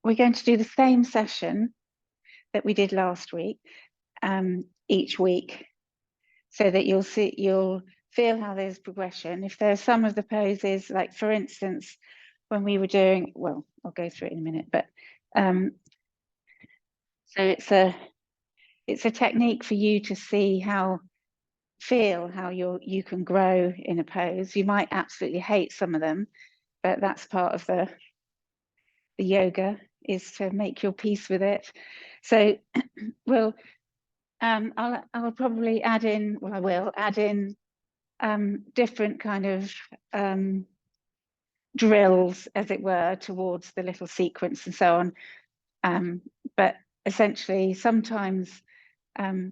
we're going to do the same session that we did last week, each week, so that you'll feel how there's progression. If there's some of the poses, like for instance, when we were doing, well, I'll go through it in a minute, but so it's a technique for you to see how you can grow in a pose. You might absolutely hate some of them, but that's part of the yoga, is to make your peace with it. So I'll probably add in, well, I will add in different kind of drills, as it were, towards the little sequence and so on. But essentially, sometimes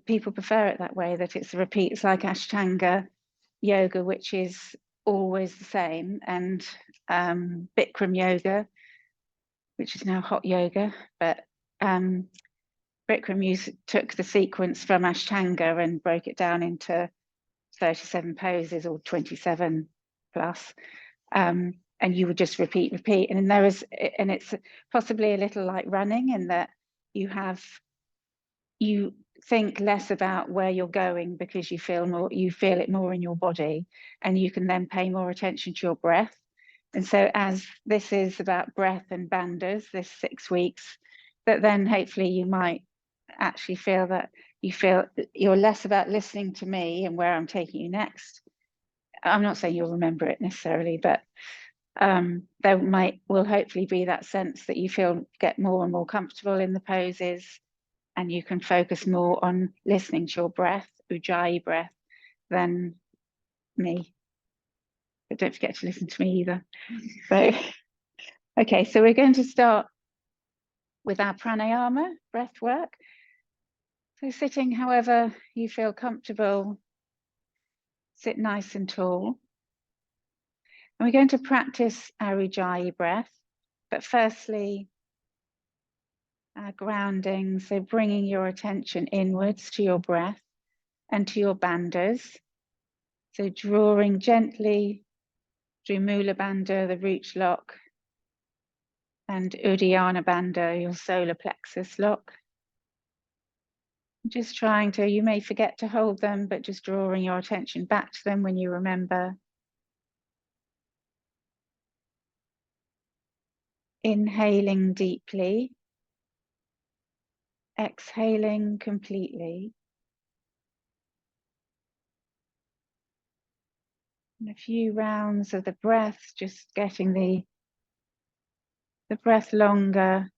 people prefer it that way, that it's a repeat. It's like Ashtanga yoga, which is always the same, and Bikram yoga, which is now hot yoga. But Bikram took the sequence from Ashtanga and broke it down into 37 poses, or 27 plus. And you would just repeat. And it's possibly a little like running, in that you think less about where you're going, because you feel it more in your body, and you can then pay more attention to your breath. And so, as this is about breath and bandhas, this 6 weeks, that then hopefully you might actually feel that you're less about listening to me and where I'm taking you next. I'm not saying you'll remember it necessarily, but there will hopefully be that sense that you get more and more comfortable in the poses, and you can focus more on listening to your breath, Ujjayi breath, than me. But don't forget to listen to me either. So, okay, so we're going to start with our pranayama, breath work. So sitting however you feel comfortable, sit nice and tall. And we're going to practice our Ujjayi breath, but firstly, our grounding, so bringing your attention inwards to your breath and to your bandhas. So drawing gently through Mula Bandha, the root lock, and Uddiyana Bandha, your solar plexus lock. Just trying to, you may forget to hold them, but just drawing your attention back to them when you remember. Inhaling deeply, exhaling completely. And a few rounds of the breath, just getting the breath longer.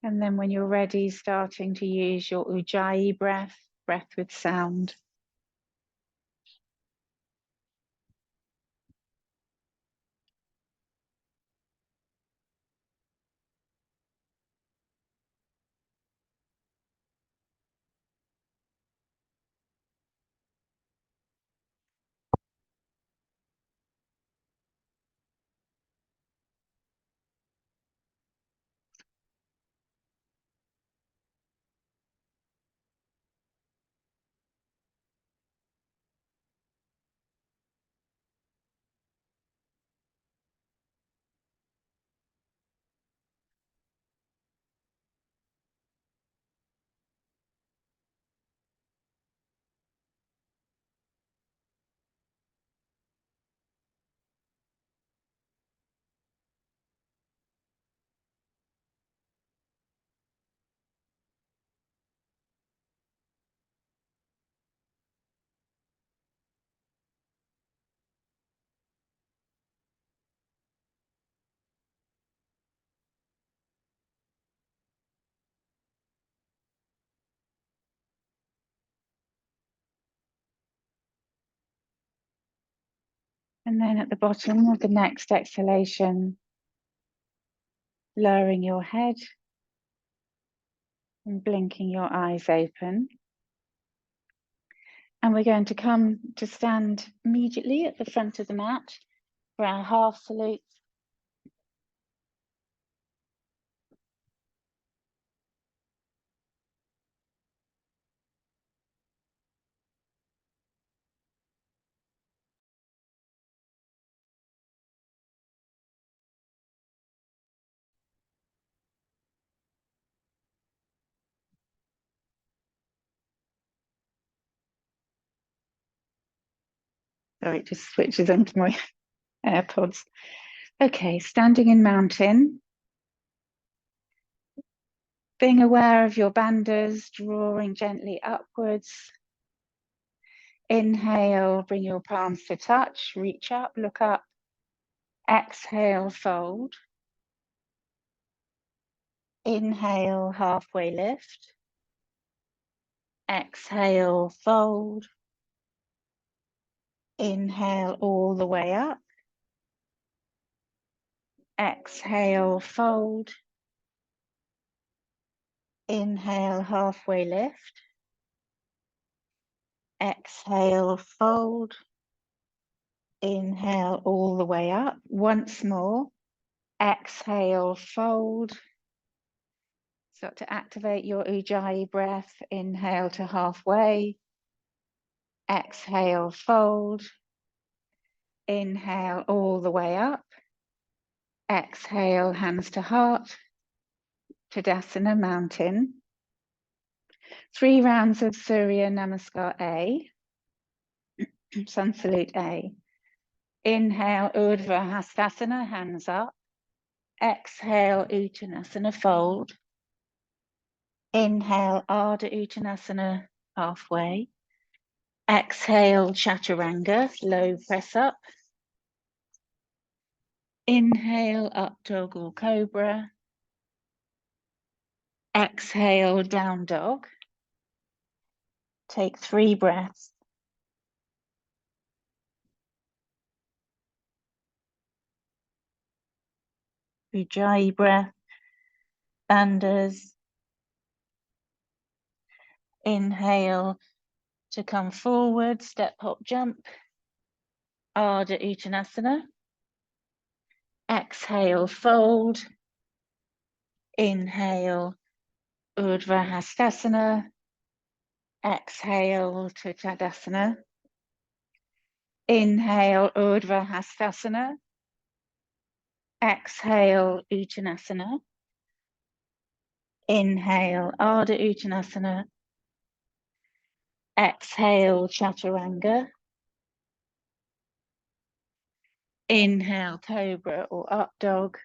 And then when you're ready, starting to use your Ujjayi breath, breath with sound. And then at the bottom of the next exhalation, lowering your head and blinking your eyes open. And we're going to come to stand immediately at the front of the mat for our half salute. Sorry, it just switches onto my AirPods. Okay, standing in mountain. Being aware of your bandhas, drawing gently upwards. Inhale, bring your palms to touch, reach up, look up. Exhale, fold. Inhale, halfway lift. Exhale, fold. Inhale all the way up. Exhale, fold. Inhale, halfway lift. Exhale, fold. Inhale all the way up. Once more. Exhale, fold. Start to activate your Ujjayi breath. Inhale to halfway. Exhale, fold. Inhale all the way up. Exhale, hands to heart. Tadasana, mountain. 3 rounds of Surya Namaskar A. Sun Salute A. Inhale, Urdhva Hastasana, hands up. Exhale, Uttanasana, fold. Inhale, Ardha Uttanasana, halfway. Exhale, Chaturanga, low press up. Inhale, up dog or cobra. Exhale, down dog. Take 3 breaths. Ujjayi breath, bandhas. Inhale to come forward, step, hop, jump. Ardha Uttanasana. Exhale, fold. Inhale, Urdhva Hastasana. Exhale to Tadasana. Inhale, Urdhva Hastasana. Exhale, Uttanasana. Inhale, Ardha Uttanasana. Exhale, Chaturanga. Inhale, Cobra or Up Dog.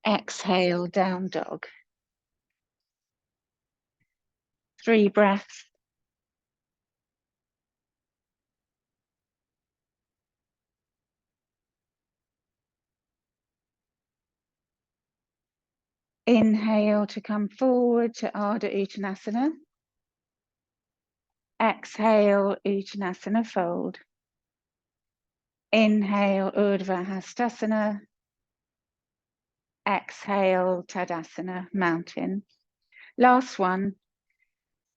Exhale, Down Dog. 3 breaths. Inhale to come forward to Ardha Uttanasana. Exhale, Uttanasana, fold. Inhale, Urdhva Hastasana. Exhale, Tadasana, mountain. Last one.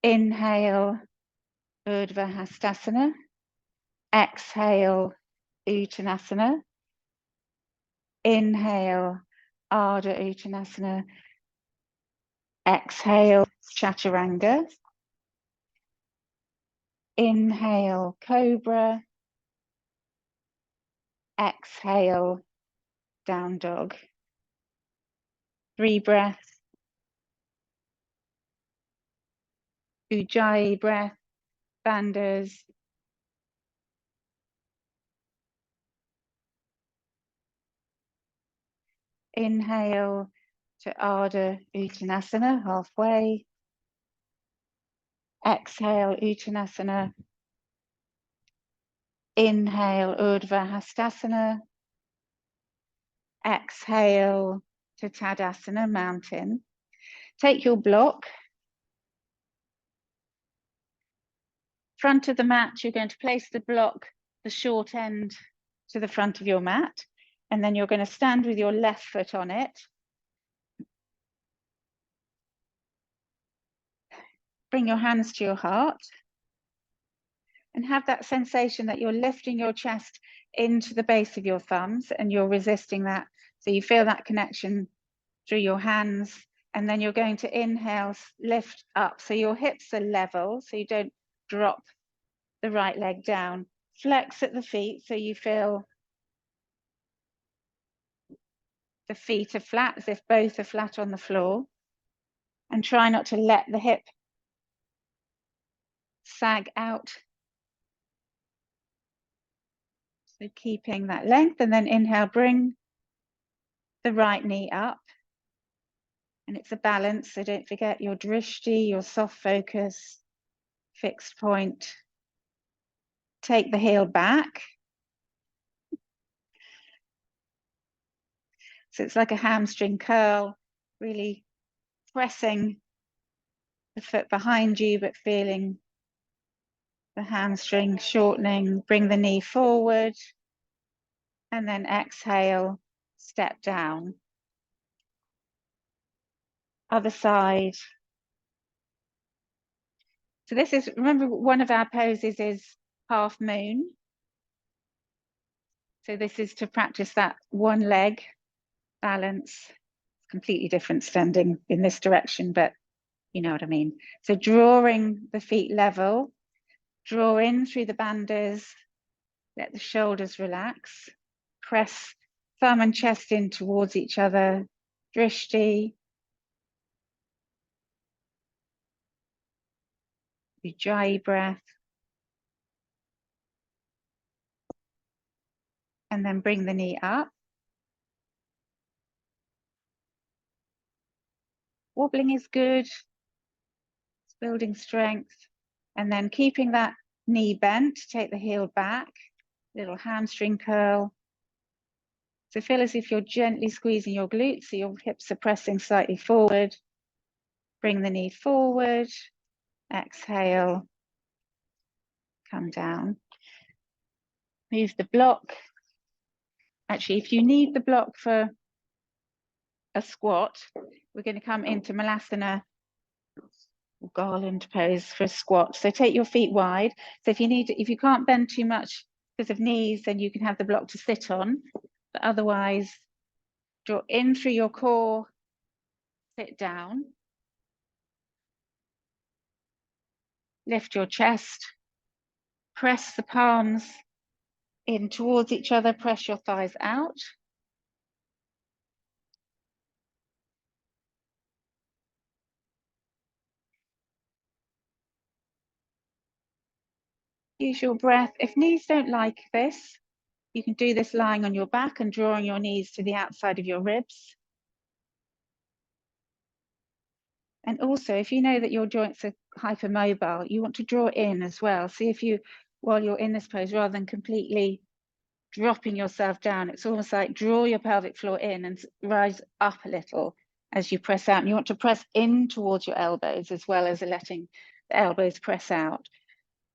Inhale, Urdhva Hastasana. Exhale, Uttanasana. Inhale, Ardha Uttanasana. Exhale, Chaturanga. Inhale, Cobra. Exhale, Down Dog. 3 breaths. Ujjayi breath, bandhas. Inhale to Ardha Uttanasana, halfway. Exhale, Uttanasana. Inhale, Urdhva Hastasana. Exhale to Tadasana, mountain. Take your block. Front of the mat, you're going to place the block, the short end, to the front of your mat. And then you're going to stand with your left foot on it. Bring your hands to your heart. And have that sensation that you're lifting your chest into the base of your thumbs and you're resisting that. So you feel that connection through your hands. And then you're going to inhale, lift up. So your hips are level, so you don't drop the right leg down. Flex at the feet, so you feel the feet are flat, as if both are flat on the floor. And try not to let the hip sag out. So keeping that length, and then inhale, bring the right knee up. And it's a balance, so don't forget your drishti, your soft focus, fixed point. Take the heel back. So it's like a hamstring curl, really pressing the foot behind you, but feeling the hamstring shortening. Bring the knee forward, and then exhale, step down. Other side. So this is, remember, one of our poses is half moon. So this is to practice that one leg balance. Completely different standing in this direction, but you know what I mean. So drawing the feet level, draw in through the bandhas, let the shoulders relax, press thumb and chest in towards each other, drishti, ujjayi breath, and then bring the knee up. Wobbling is good, it's building strength, and then keeping that knee bent, take the heel back, little hamstring curl. So feel as if you're gently squeezing your glutes, so your hips are pressing slightly forward. Bring the knee forward, exhale, come down. Move the block. Actually, if you need the block for a squat, we're going to come into Malasana or garland pose for a squat. So take your feet wide. So if you can't bend too much because of knees, then you can have the block to sit on. But otherwise, draw in through your core, sit down. Lift your chest, press the palms in towards each other, press your thighs out. Use your breath. If knees don't like this, you can do this lying on your back and drawing your knees to the outside of your ribs. And also, if you know that your joints are hypermobile, you want to draw in as well. See if you, while you're in this pose, rather than completely dropping yourself down, it's almost like draw your pelvic floor in and rise up a little as you press out. And you want to press in towards your elbows as well as letting the elbows press out.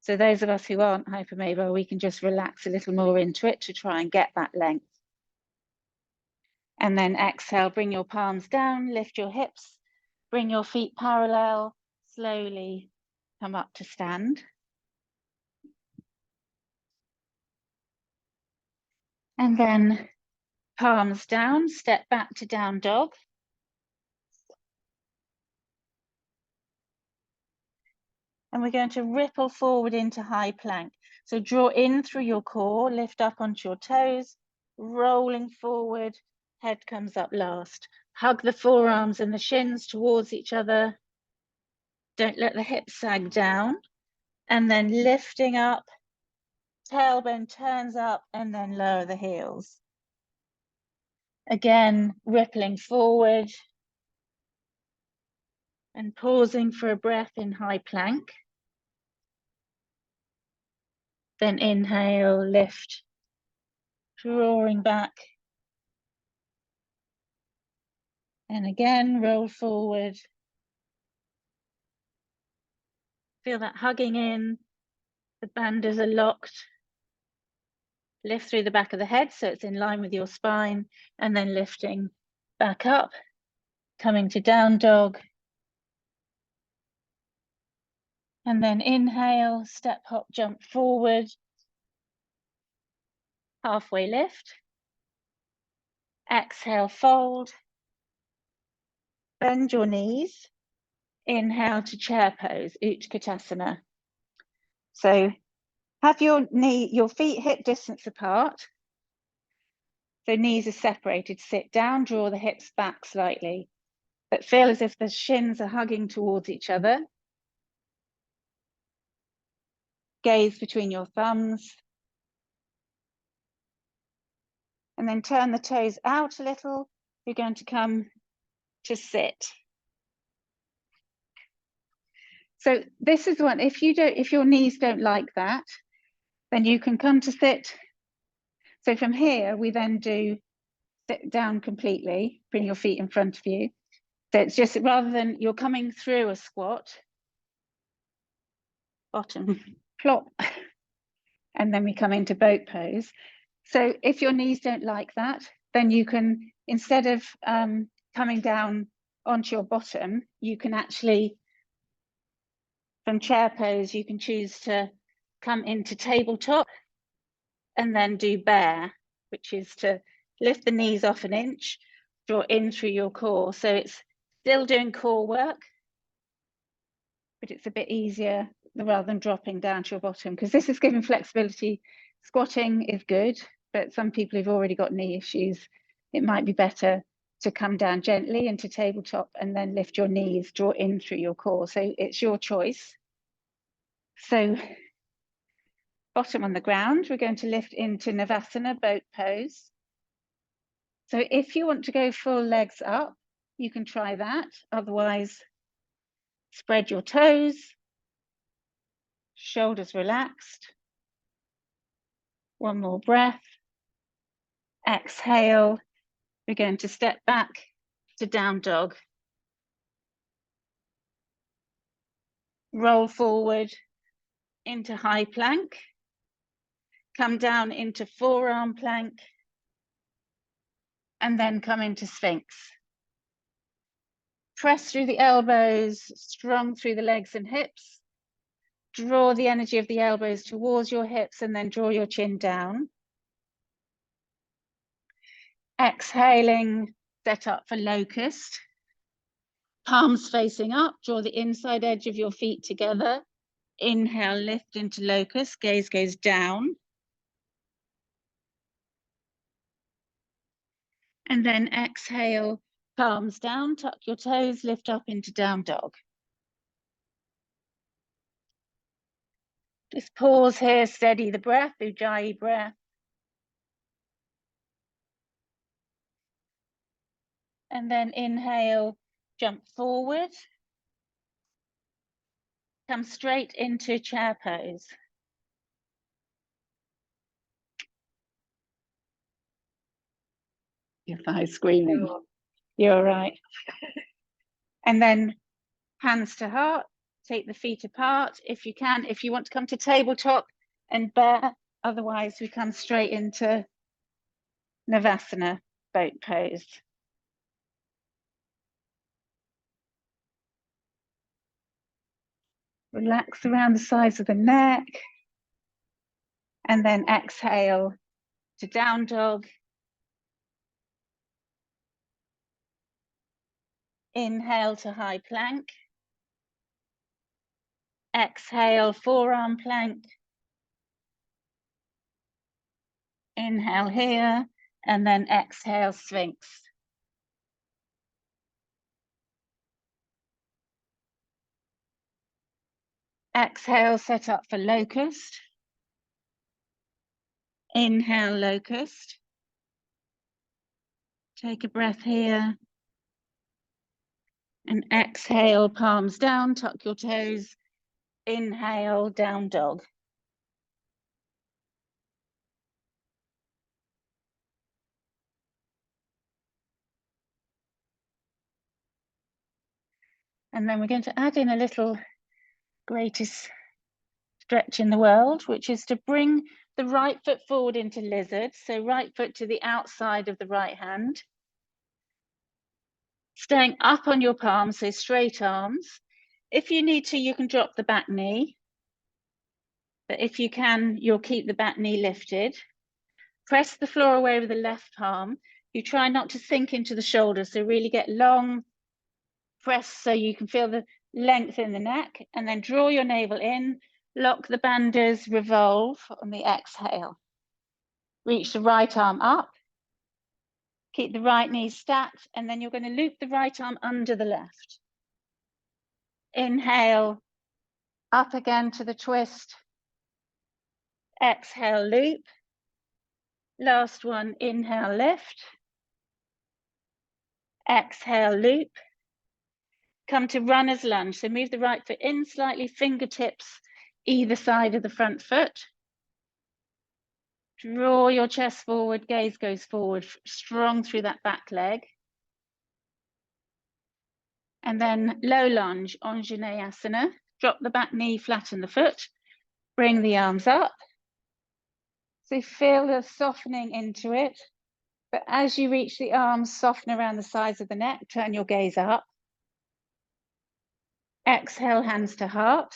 So those of us who aren't hypermobile, we can just relax a little more into it to try and get that length. And then exhale, bring your palms down, lift your hips, bring your feet parallel, slowly come up to stand. And then palms down, step back to down dog. And we're going to ripple forward into high plank. So draw in through your core, lift up onto your toes, rolling forward, head comes up last. Hug the forearms and the shins towards each other. Don't let the hips sag down. And then lifting up, tailbone turns up, and then lower the heels. Again, rippling forward and pausing for a breath in high plank. Then inhale, lift, drawing back. And again, roll forward. Feel that hugging in, the bandhas are locked. Lift through the back of the head so it's in line with your spine, and then lifting back up, coming to down dog. And then inhale, step, hop, jump forward. Halfway lift. Exhale, fold. Bend your knees. Inhale to chair pose, Utkatasana. So have your feet hip distance apart. So knees are separated, sit down, draw the hips back slightly, but feel as if the shins are hugging towards each other. Gaze between your thumbs. and then turn the toes out a little. You're going to come to sit. So this is one, if your knees don't like that, then you can come to sit. So from here, we then do sit down completely, bring your feet in front of you. So it's just, rather than you're coming through a squat, bottom, plop, and then we come into boat pose. So if your knees don't like that, then you can, instead of coming down onto your bottom, you can actually, from chair pose, you can choose to come into tabletop and then do bear, which is to lift the knees off an inch, draw in through your core. So it's still doing core work, but it's a bit easier rather than dropping down to your bottom, because this is giving flexibility. Squatting is good, but some people who've already got knee issues, it might be better to come down gently into tabletop and then lift your knees, draw in through your core. So it's your choice. So bottom on the ground, we're going to lift into Navasana, boat pose. So if you want to go full legs up, you can try that. Otherwise, spread your toes, shoulders relaxed. One more breath. Exhale. We're going to step back to down dog. Roll forward into high plank. Come down into forearm plank. And then come into Sphinx. Press through the elbows, strong through the legs and hips. Draw the energy of the elbows towards your hips and then draw your chin down. Exhaling, set up for locust. Palms facing up, draw the inside edge of your feet together. Inhale, lift into locust, gaze goes down. And then exhale, palms down, tuck your toes, lift up into down dog. Just pause here, steady the breath, Ujjayi breath. And then inhale, jump forward. Come straight into chair pose. Your thighs screaming. You're right. And then hands to heart, take the feet apart if you can. If you want to come to tabletop and bear, otherwise we come straight into Navasana, boat pose. Relax around the sides of the neck. And then exhale to down dog. Inhale to high plank. Exhale, forearm plank. Inhale here, and then exhale, Sphinx. Exhale, set up for locust. Inhale, locust. Take a breath here. And exhale, palms down, tuck your toes. Inhale, down dog. And then we're going to add in a little greatest stretch in the world, which is to bring the right foot forward into lizard. So right foot to the outside of the right hand. Staying up on your palms, so straight arms. If you need to, you can drop the back knee. But if you can, you'll keep the back knee lifted. Press the floor away with the left palm. You try not to sink into the shoulders, so really get long. Press so you can feel the length in the neck, and then draw your navel in, lock the bandhas, revolve on the exhale. Reach the right arm up, keep the right knee stacked, and then you're going to loop the right arm under the left. Inhale, up again to the twist. Exhale, loop. Last one, inhale, lift. Exhale, loop. Come to runner's lunge. So move the right foot in slightly, fingertips either side of the front foot. Draw your chest forward, gaze goes forward, strong through that back leg. And then low lunge, Anjaneyasana. Drop the back knee, flatten the foot. Bring the arms up. So feel the softening into it. But as you reach the arms, soften around the sides of the neck, turn your gaze up. Exhale, hands to heart.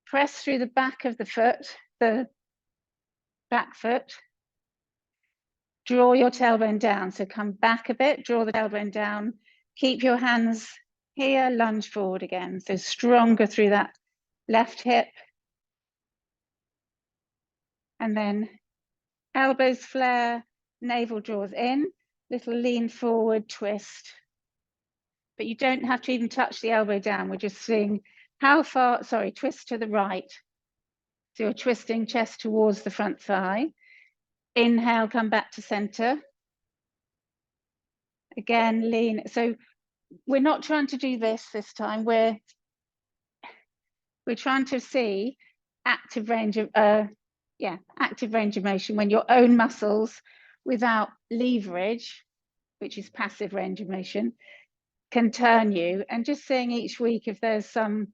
Press through the back of the foot, the back foot. Draw your tailbone down. So come back a bit, draw the tailbone down. Keep your hands here, lunge forward again. So stronger through that left hip. And then elbows flare, navel draws in, little lean forward, twist. But you don't have to even touch the elbow down. We're just seeing how far, sorry, twist to the right. So you're twisting chest towards the front thigh. Inhale, come back to center. Again, lean. So we're not trying to do this time. We're trying to see active range of active range of motion when your own muscles without leverage, which is passive range of motion, can turn you. And just seeing each week if there's some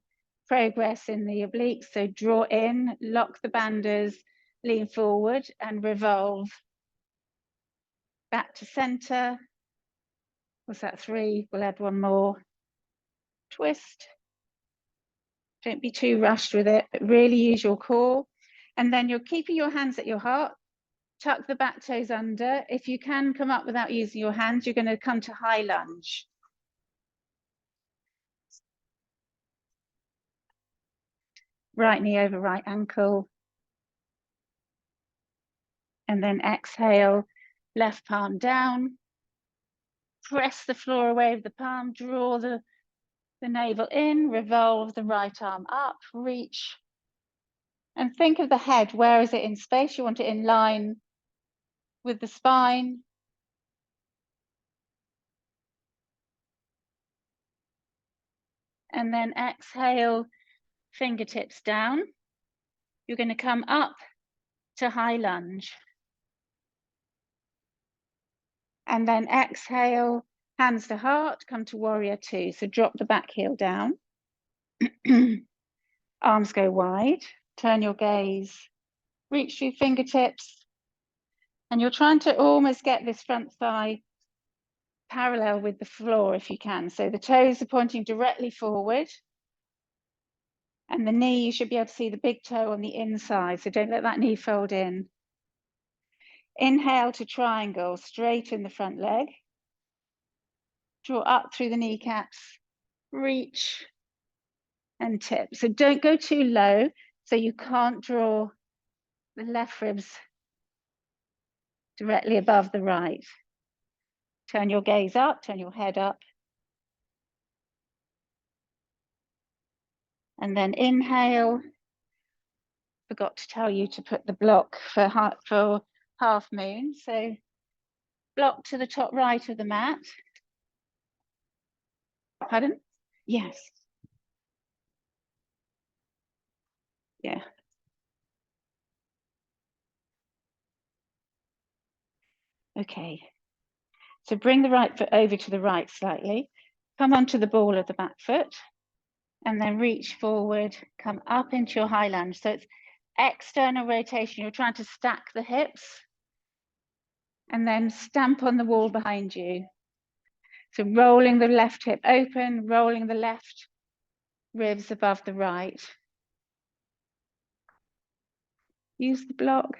progress in the obliques. So draw in, lock the banders, lean forward and revolve back to center. Was that 3? We'll add one more. Twist. Don't be too rushed with it, but really use your core. And then you're keeping your hands at your heart. Tuck the back toes under. If you can come up without using your hands, you're going to come to high lunge. Right knee over right ankle. And then exhale, left palm down. Press the floor away with the palm, draw the navel in, revolve the right arm up, reach. And think of the head, where is it in space? You want it in line with the spine. And then exhale, fingertips down. You're going to come up to high lunge. And then exhale, hands to heart, come to warrior 2. So drop the back heel down. Arms go wide, turn your gaze, reach through fingertips. And you're trying to almost get this front thigh parallel with the floor if you can. So the toes are pointing directly forward. And the knee, you should be able to see the big toe on the inside. So don't let that knee fold in. Inhale to triangle, straighten the front leg. Draw up through the kneecaps, reach and tip. So don't go too low so you can't draw the left ribs directly above the right. Turn your gaze up, turn your head up. And then inhale. Forgot to tell you to put the block for half moon. So block to the top right of the mat. Pardon? Yes. Yeah. Okay. So bring the right foot over to the right slightly. Come onto the ball of the back foot. And then reach forward, come up into your high lunge. So it's external rotation. You're trying to stack the hips. And then stamp on the wall behind you. So rolling the left hip open, rolling the left ribs above the right. Use the block.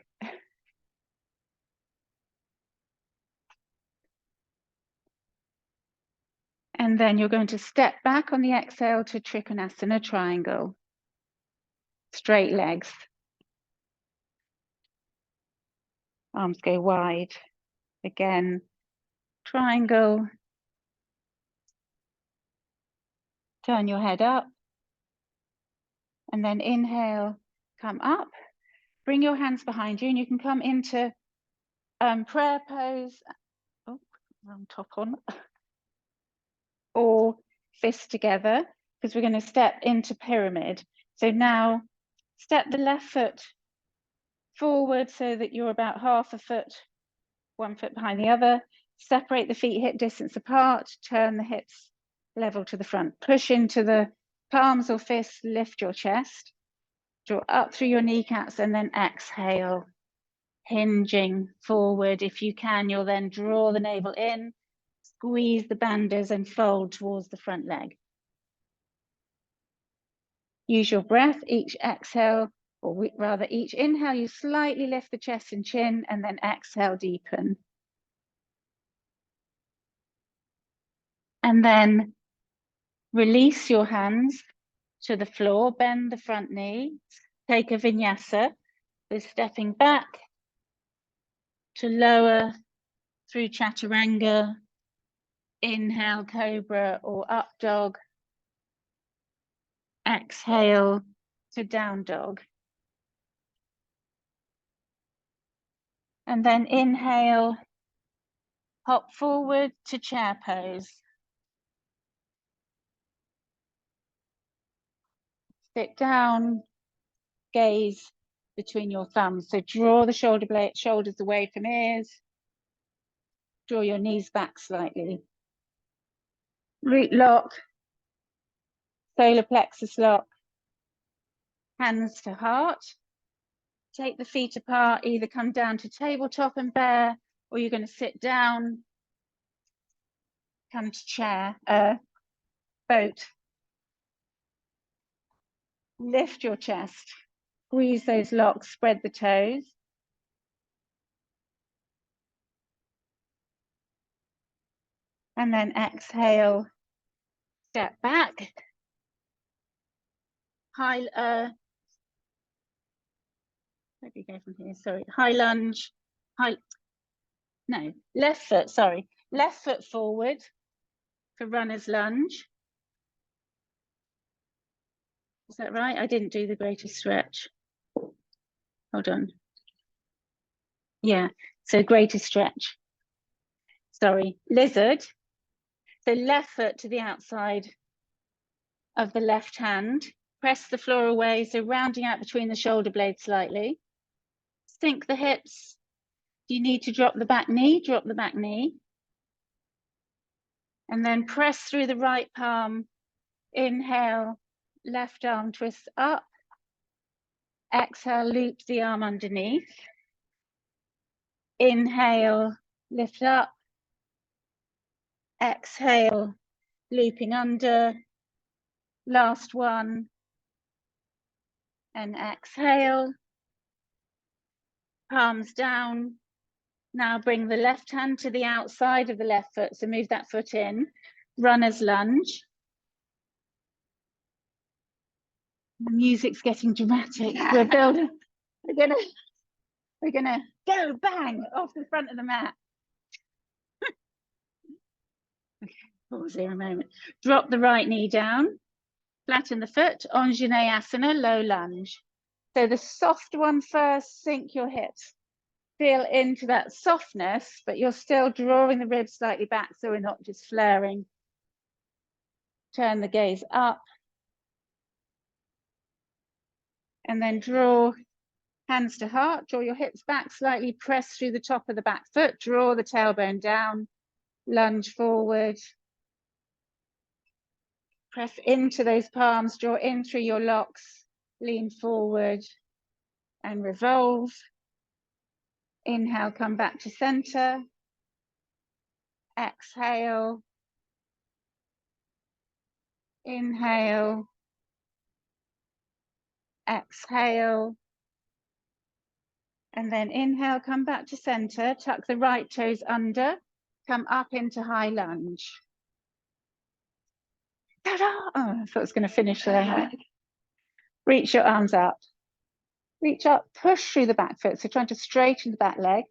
And then you're going to step back on the exhale to Trikonasana triangle. Straight legs. Arms go wide. Again, triangle. Turn your head up. And then inhale, come up. Bring your hands behind you and you can come into prayer pose, oh, wrong top on, or fists together, because we're going to step into pyramid. So now step the left foot forward so that you're about half a foot, 1 foot behind the other. Separate the feet hip distance apart, turn the hips level to the front. Push into the palms or fists, lift your chest. Draw up through your kneecaps and then exhale, hinging forward. If you can, you'll then draw the navel in, squeeze the bandhas and fold towards the front leg. Use your breath, each exhale, or rather each inhale, you slightly lift the chest and chin, and then exhale, deepen. And then release your hands to the floor, bend the front knee, take a vinyasa, so stepping back to lower through chaturanga, inhale cobra or up dog, exhale to down dog. And then inhale, hop forward to chair pose. Sit down, gaze between your thumbs. So draw the shoulders away from ears. Draw your knees back slightly. Root lock, solar plexus lock, hands to heart. Take the feet apart, either come down to tabletop and bear, or you're going to sit down, come to chair, boat. Lift your chest, squeeze those locks, spread the toes. And then exhale, step back. High, where do you go from here? Sorry, high lunge, left foot, sorry. Left foot forward for runner's lunge. Is that right? I didn't do the greatest stretch. Hold on. Yeah, so greatest stretch. Sorry, lizard. So left foot to the outside of the left hand. Press the floor away, so rounding out between the shoulder blades slightly. Sink the hips. Do you need to drop the back knee? Drop the back knee. And then press through the right palm. Inhale, left arm twist up. Exhale, loop the arm underneath. Inhale, lift up. Exhale, looping under. Last one. And exhale. Palms down. Now bring the left hand to the outside of the left foot. So move that foot in. Runner's lunge. The music's getting dramatic. We're building. We're gonna go bang off the front of the mat. Okay, pause here a moment. Drop the right knee down. Flatten the foot. Anjaneyasana, low lunge. So the soft one first. Sink your hips. Feel into that softness, but you're still drawing the ribs slightly back so we're not just flaring. Turn the gaze up. And then draw hands to heart. Draw your hips back slightly. Press through the top of the back foot. Draw the tailbone down. Lunge forward. Press into those palms. Draw in through your locks. Lean forward and revolve. Inhale, come back to center. Exhale. Inhale. Exhale. And then inhale, come back to center. Tuck the right toes under. Come up into high lunge. Ta-da! Oh, I thought it was going to finish there. Reach your arms up. Reach up, push through the back foot. So trying to straighten the back leg.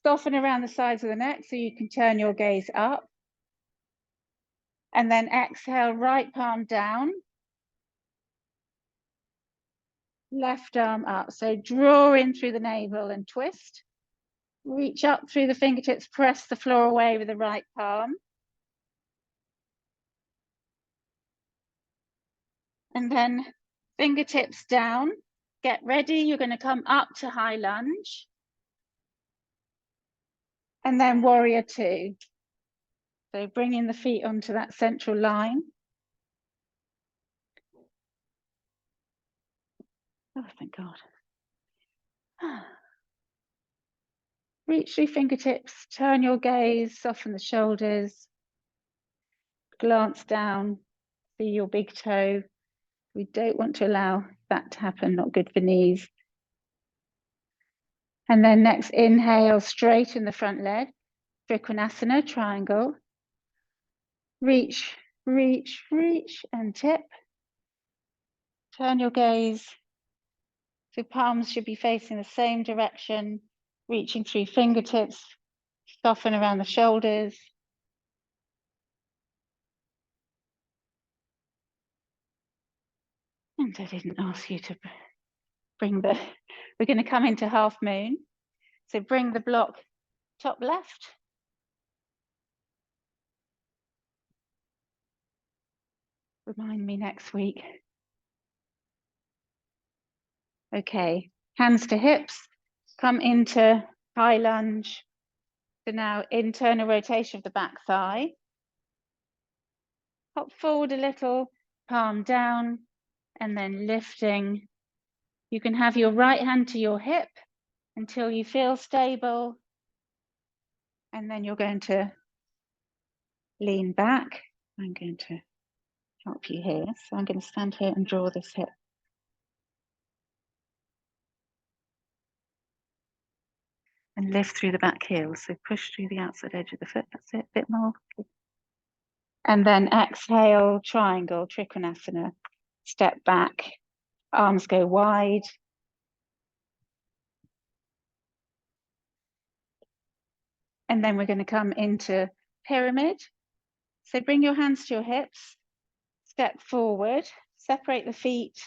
Soften around the sides of the neck so you can turn your gaze up. And then exhale, right palm down. Left arm up. So draw in through the navel and twist. Reach up through the fingertips, press the floor away with the right palm. And then fingertips down. Get ready, you're going to come up to high lunge. And then warrior two. So bringing the feet onto that central line. Oh, thank God. Reach through fingertips, turn your gaze, soften the shoulders. Glance down, see your big toe. We don't want to allow that to happen, not good for knees. And then next, inhale, straighten the front leg. Trikonasana, triangle. Reach, reach, reach, and tip. Turn your gaze. So palms should be facing the same direction, reaching through fingertips, soften around the shoulders. And I didn't ask you to bring we're going to come into half moon. So bring the block top left. Remind me next week. Okay, hands to hips, come into high lunge. So now internal rotation of the back thigh. Hop forward a little, palm down, and then lifting. You can have your right hand to your hip until you feel stable. And then you're going to lean back. I'm going to help you here. So I'm going to stand here and draw this hip. And lift through the back heel. So push through the outside edge of the foot. That's it, a bit more. And then exhale, triangle, Trikonasana. Step back, arms go wide. And then we're going to come into pyramid. So bring your hands to your hips, step forward, separate the feet.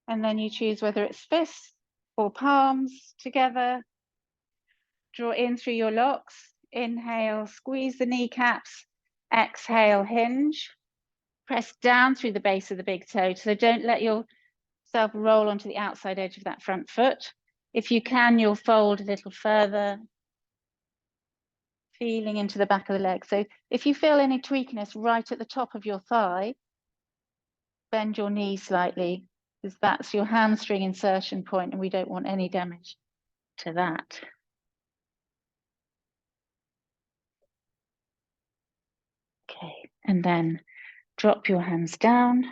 And then you choose whether it's fists or palms together. Draw in through your locks. Inhale, squeeze the kneecaps. Exhale, hinge. Press down through the base of the big toe. So don't let yourself roll onto the outside edge of that front foot. If you can, you'll fold a little further, feeling into the back of the leg. So if you feel any tweakiness right at the top of your thigh, bend your knee slightly, because that's your hamstring insertion point, and we don't want any damage to that. Okay, and then drop your hands down,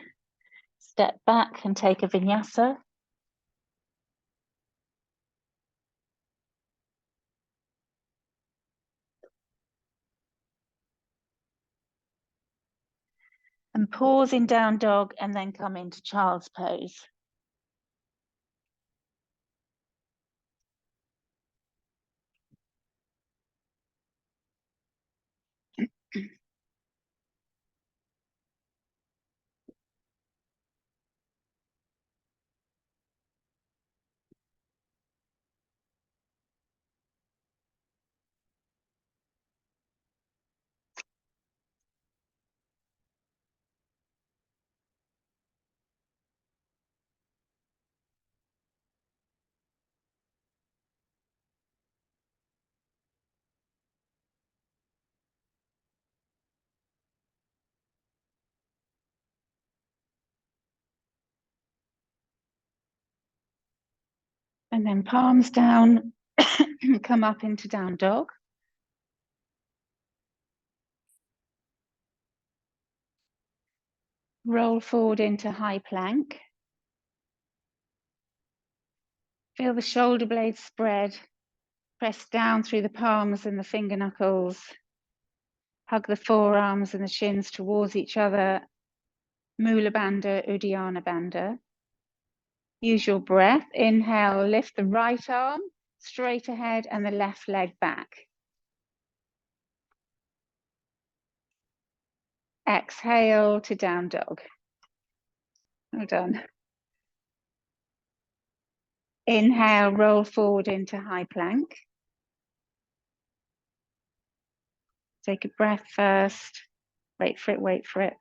step back and take a vinyasa. And pause in down dog and then come into child's pose. And then palms down, come up into down dog. Roll forward into high plank. Feel the shoulder blades spread. Press down through the palms and the finger knuckles. Hug the forearms and the shins towards each other. Mula Bandha, Uddiyana Bandha. Use your breath. Inhale, lift the right arm straight ahead and the left leg back. Exhale to down dog. Well done. Inhale, roll forward into high plank. Take a breath first. Wait for it, wait for it.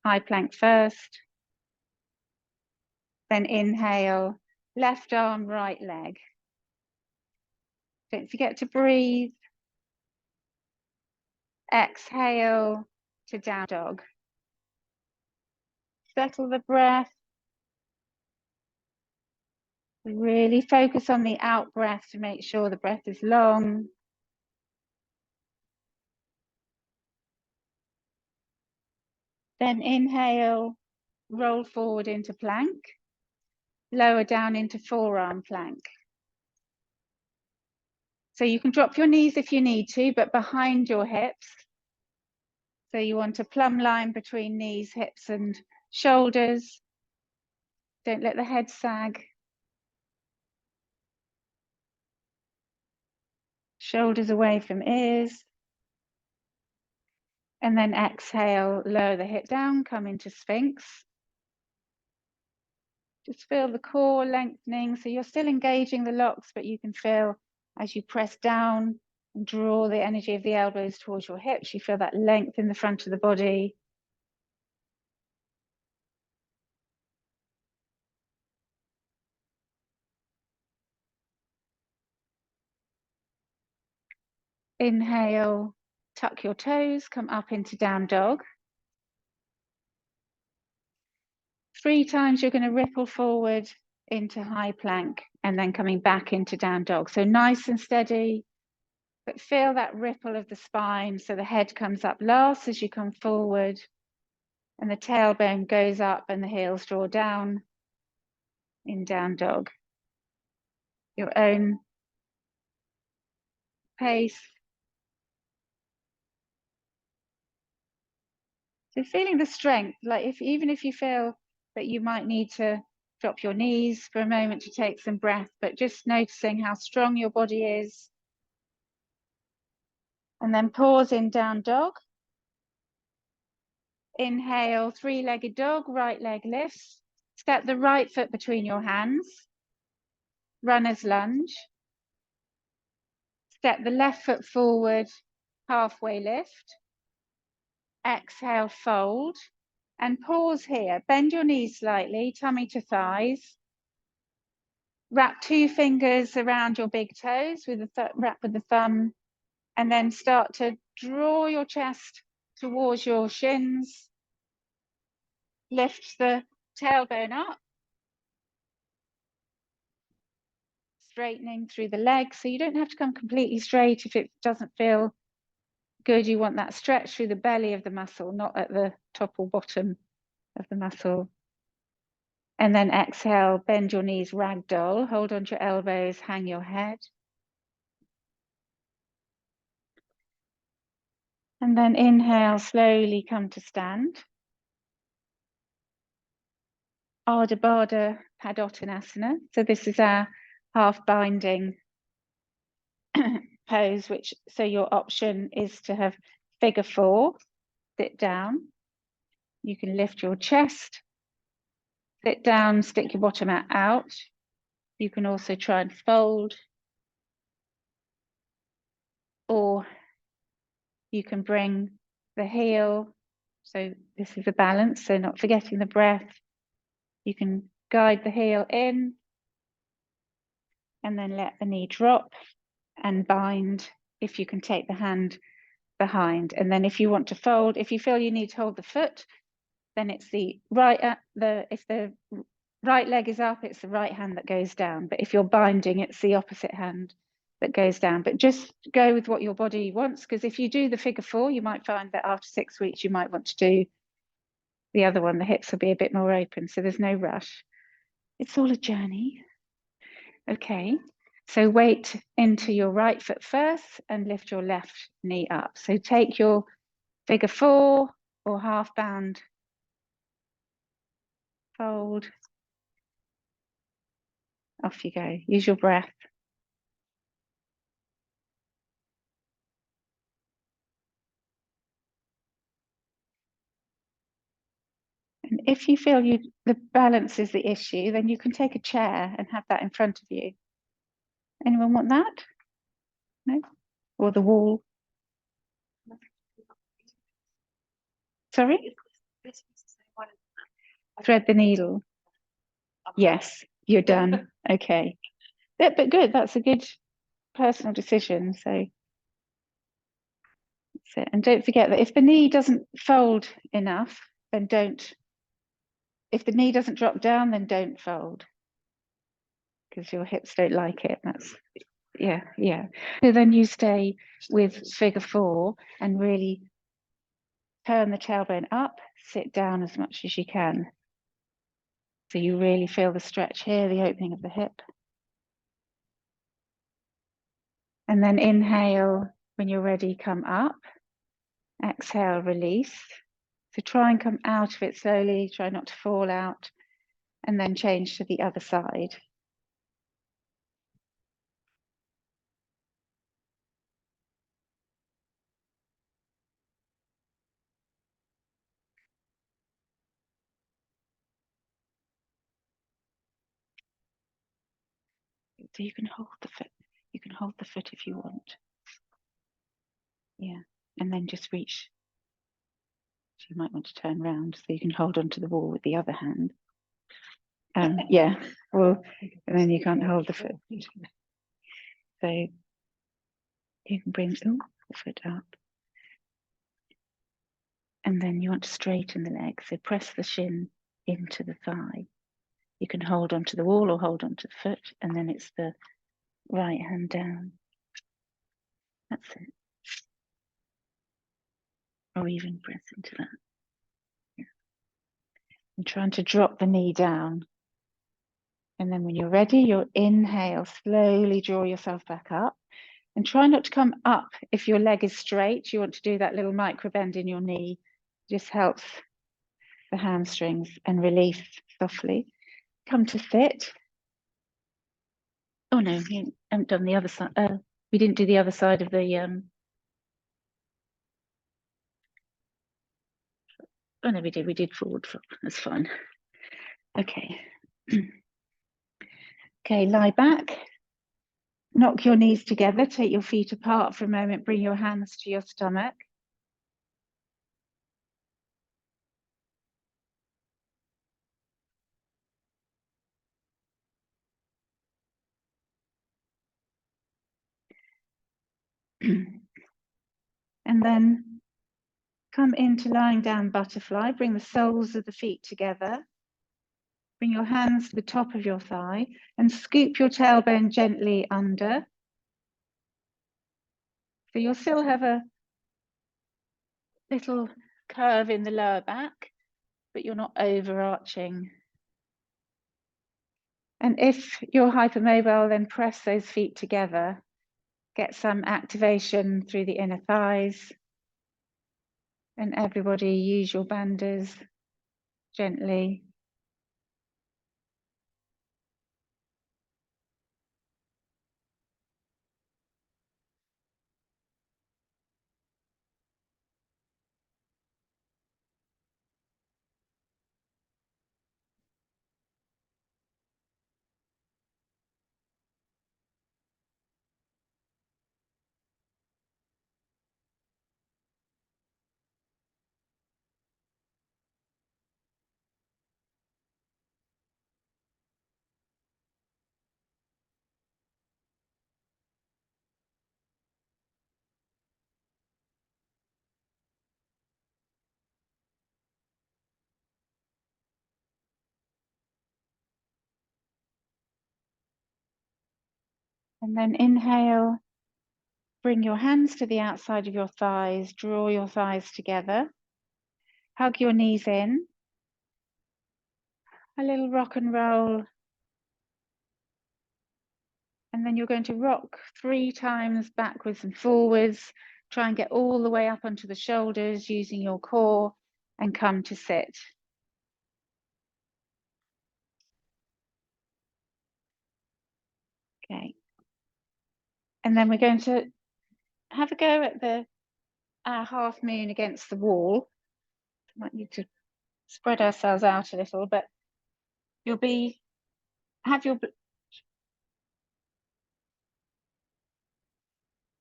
High plank first. Then inhale, left arm, right leg. Don't forget to breathe. Exhale to down dog. Settle the breath. Really focus on the out breath to make sure the breath is long. Then inhale, roll forward into plank. Lower down into forearm plank. So you can drop your knees if you need to, but behind your hips. So you want a plumb line between knees, hips, and shoulders. Don't let the head sag. Shoulders away from ears. And then exhale, lower the hip down, come into Sphinx. Just feel the core lengthening. So you're still engaging the locks, but you can feel as you press down and draw the energy of the elbows towards your hips, you feel that length in the front of the body. Inhale, tuck your toes, come up into down dog. 3 times you're going to ripple forward into high plank and then coming back into down dog. So nice and steady, but feel that ripple of the spine. So the head comes up last as you come forward and the tailbone goes up and the heels draw down in down dog. Your own pace. So feeling the strength, like even if you feel that you might need to drop your knees for a moment to take some breath, but just noticing how strong your body is. And then pause in down dog. Inhale, 3-legged dog, right leg lifts. Step the right foot between your hands. Runner's lunge. Step the left foot forward, halfway lift. Exhale, fold. And pause here. Bend your knees slightly, tummy to thighs. Wrap 2 fingers around your big toes with the wrap with the thumb. And then start to draw your chest towards your shins. Lift the tailbone up. Straightening through the legs. So you don't have to come completely straight if it doesn't feel good. You want that stretch through the belly of the muscle, not at the top or bottom of the muscle. And then exhale, bend your knees, ragdoll. Hold onto your elbows, hang your head. And then inhale, slowly come to stand. Ardha Baddha Padottanasana. So this is our half binding pose, which so your option is to have figure 4, sit down. You can lift your chest, sit down, stick your bottom out. You can also try and fold, or you can bring the heel. So this is a balance, so not forgetting the breath. You can guide the heel in and then let the knee drop and bind if you can take the hand behind. And then if you want to fold, if you feel you need to hold the foot, then it's the right, if the right leg is up, it's the right hand that goes down. But if you're binding, it's the opposite hand that goes down. But just go with what your body wants, because if you do the figure 4, you might find that after 6 weeks, you might want to do the other one. The hips will be a bit more open, so there's no rush. It's all a journey. Okay, so weight into your right foot first and lift your left knee up. So take your figure 4 or half bound, fold, off you go. Use your breath. And if you feel the balance is the issue, then you can take a chair and have that in front of you. Anyone want that? No? Or the wall? Sorry? Thread the needle. Yes, you're done. Okay. Yeah, but good. That's a good personal decision. So that's it. And don't forget that if the knee doesn't fold enough, then don't. If the knee doesn't drop down, then don't fold because your hips don't like it. That's yeah, yeah. So then you stay with figure 4 and really turn the tailbone up, sit down as much as you can. So you really feel the stretch here, the opening of the hip. And then inhale when you're ready, come up. Exhale, release. So try and come out of it slowly, try not to fall out, and then change to the other side. So you can hold the foot. You can hold the foot if you want. Yeah. And then just reach. So you might want to turn around so you can hold onto the wall with the other hand. Yeah. Well, and then you can't hold the foot. So you can bring the foot up. And then you want to straighten the leg. So press the shin into the thigh. You can hold onto the wall or hold onto the foot, and then it's the right hand down. That's it. Or even press into that. Yeah. And trying to drop the knee down. And then when you're ready, you'll inhale, slowly draw yourself back up. And try not to come up if your leg is straight. You want to do that little micro bend in your knee. Just helps the hamstrings, and release softly. Come to sit. Oh no, we haven't done the other side. We didn't do the other side of the oh no, we did forward fold. That's fine. Okay. Okay, lie back. Knock your knees together, take your feet apart for a moment, bring your hands to your stomach. And then come into lying down butterfly. Bring the soles of the feet together. Bring your hands to the top of your thigh and scoop your tailbone gently under. So you'll still have a little curve in the lower back, but you're not overarching. And if you're hypermobile, then press those feet together. Get some activation through the inner thighs. And everybody use your banders gently. And then inhale, bring your hands to the outside of your thighs, draw your thighs together, hug your knees in, a little rock and roll. And then you're going to rock 3 times backwards and forwards. Try and get all the way up onto the shoulders using your core and come to sit. Okay. And then we're going to have a go at our half moon against the wall. Might need to spread ourselves out a little, but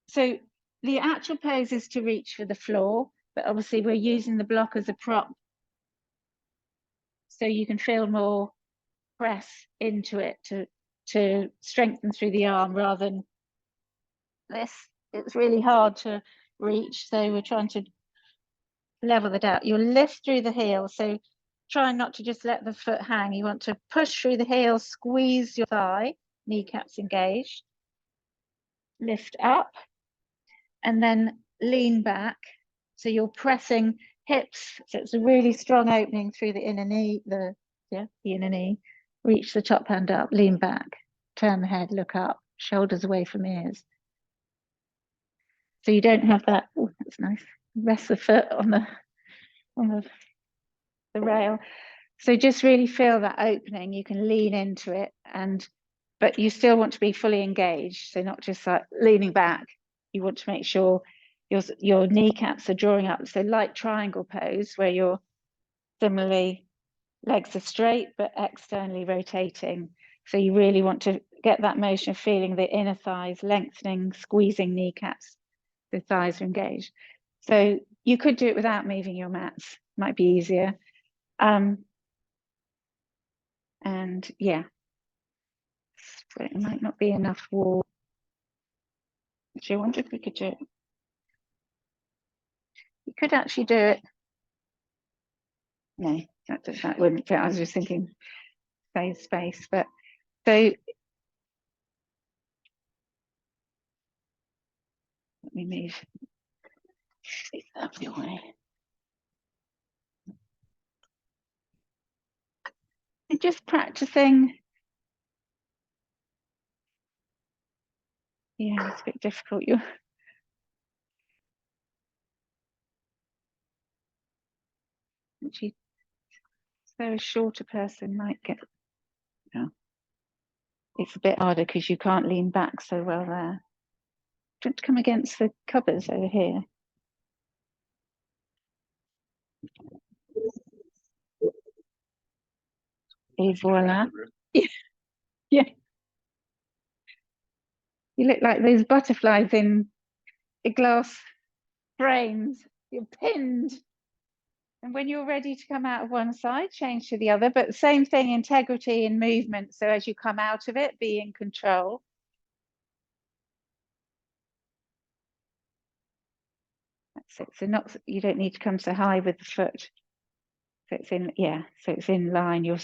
so the actual pose is to reach for the floor, but obviously we're using the block as a prop, so you can feel more press into it to strengthen through the arm rather than this. It's really hard to reach, so we're trying to level it out. You'll lift through the heel, so try not to just let the foot hang. You want to push through the heel, squeeze your thigh, kneecaps engaged, lift up, and then lean back. So you're pressing hips, so it's a really strong opening through the inner knee, the inner knee. Reach the top hand up, lean back, turn the head, look up, shoulders away from ears. So you don't have that. Oh, that's nice. Rest the foot on the rail. So just really feel that opening. You can lean into it, but you still want to be fully engaged. So not just like leaning back. You want to make sure your kneecaps are drawing up. So like triangle pose, where you're similarly legs are straight but externally rotating. So you really want to get that motion of feeling the inner thighs lengthening, squeezing kneecaps. The thighs are engaged. So you could do it without moving your mats. Might be easier. And yeah, but it might not be enough wall. Actually, I wonder if we could do it. You could actually do it. No, that wouldn't fit. I was just thinking save space, but so let me move it up the way. And just practicing. Yeah, it's a bit difficult. You actually, so a shorter person might get. No. It's a bit harder because you can't lean back so well there. Do you want to come against the cupboards over here? Et voila. Yeah. You look like those butterflies in glass frames. You're pinned. And when you're ready to come out of one side, change to the other. But same thing, integrity in movement. So as you come out of it, be in control. That's it. So not, you don't need to come so high with the foot. So it's in, yeah. So it's in line. You're,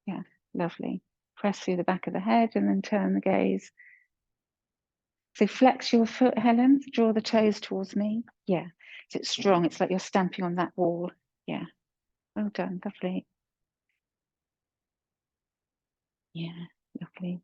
yeah, lovely. Press through the back of the head and then turn the gaze. So flex your foot, Helen. Draw the toes towards me. Yeah. So it's strong. It's like you're stamping on that wall. Yeah. Well done. Lovely. Yeah. Lovely.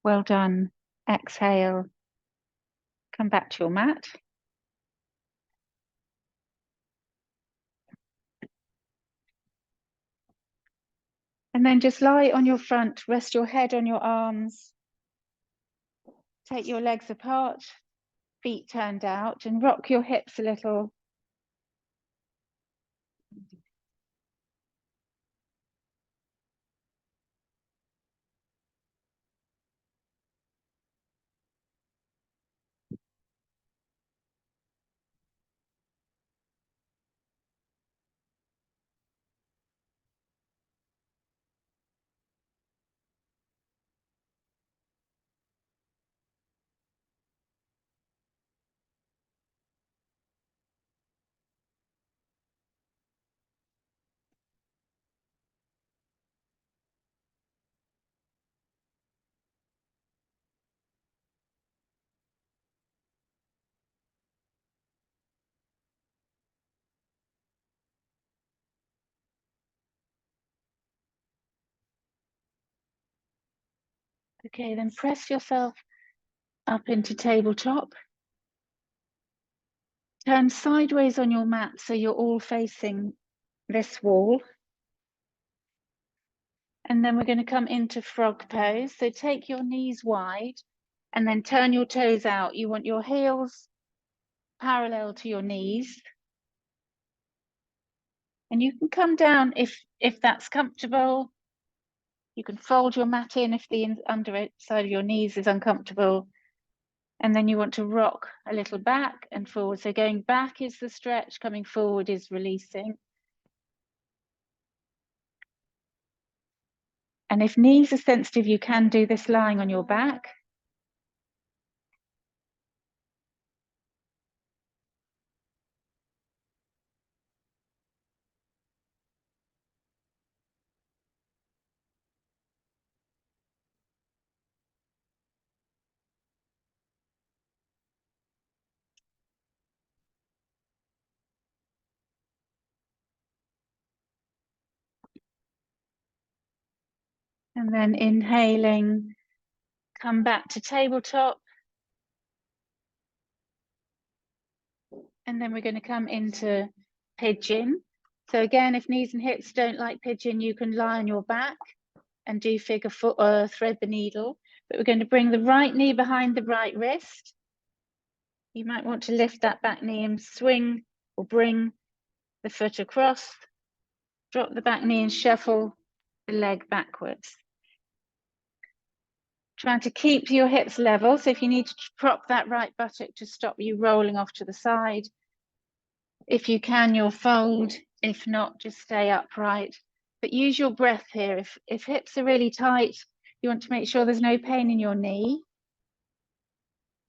Well done. Exhale. Come back to your mat. And then just lie on your front, rest your head on your arms. Take your legs apart, feet turned out, and rock your hips a little. Okay, then press yourself up into tabletop. Turn sideways on your mat so you're all facing this wall. And then we're going to come into frog pose. So take your knees wide And then turn your toes out. You want your heels parallel to your knees. And you can come down if that's comfortable. You can fold your mat in if the underside of your knees is uncomfortable. And then you want to rock a little back and forward. So going back is the stretch, coming forward is releasing. And if knees are sensitive, you can do this lying on your back. And then inhaling, come back to tabletop. And then we're going to come into pigeon. So again, if knees and hips don't like pigeon, you can lie on your back and do figure four, thread the needle. But we're going to bring the right knee behind the right wrist. You might want to lift that back knee and swing or bring the foot across. Drop the back knee and shuffle the leg backwards. Trying to keep your hips level. So if you need to prop that right buttock to stop you rolling off to the side, if you can, you'll fold. If not, just stay upright. But use your breath here. If hips are really tight, you want to make sure there's no pain in your knee.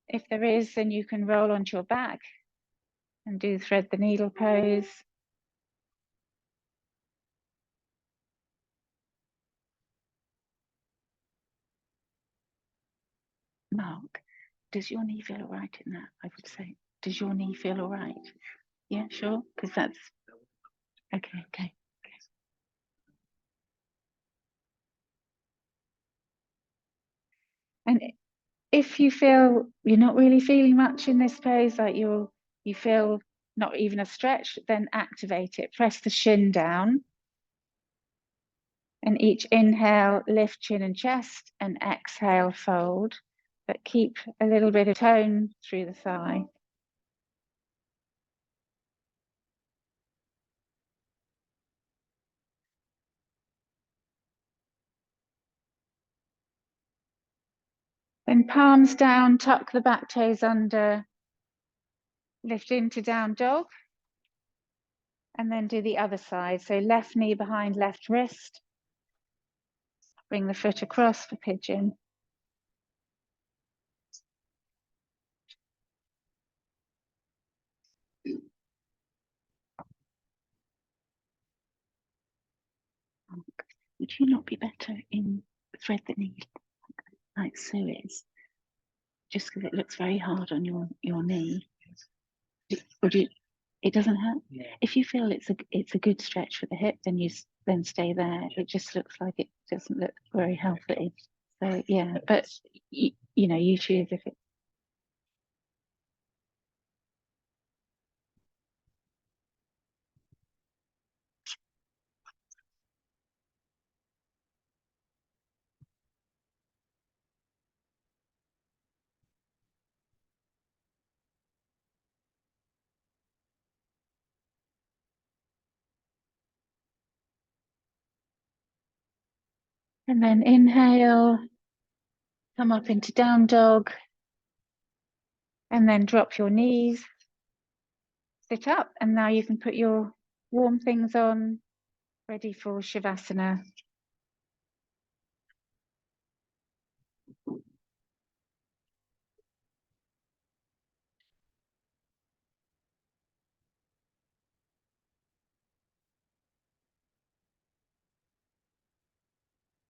If there is, then you can roll onto your back and do thread the needle pose. Mark, does your knee feel all right in that? I would say, does your knee feel all right? Yeah, sure, because that's okay. And if you feel you're not really feeling much in this pose, like you feel not even a stretch, then activate it. Press the shin down. And each inhale, lift chin and chest, and exhale, fold. But keep a little bit of tone through the thigh. Then palms down, tuck the back toes under, lift into down dog. And then do the other side. So left knee behind left wrist. Bring the foot across for pigeon. Would you not be better in thread the needle like Sue is? Just because it looks very hard on your knee. Would you? It doesn't hurt. Yeah. If you feel it's a good stretch for the hip, then stay there. It just looks like it doesn't look very healthy. So yeah, but you know, you choose if it. And then inhale, come up into down dog, and then drop your knees, sit up, and now you can put your warm things on, ready for Shavasana.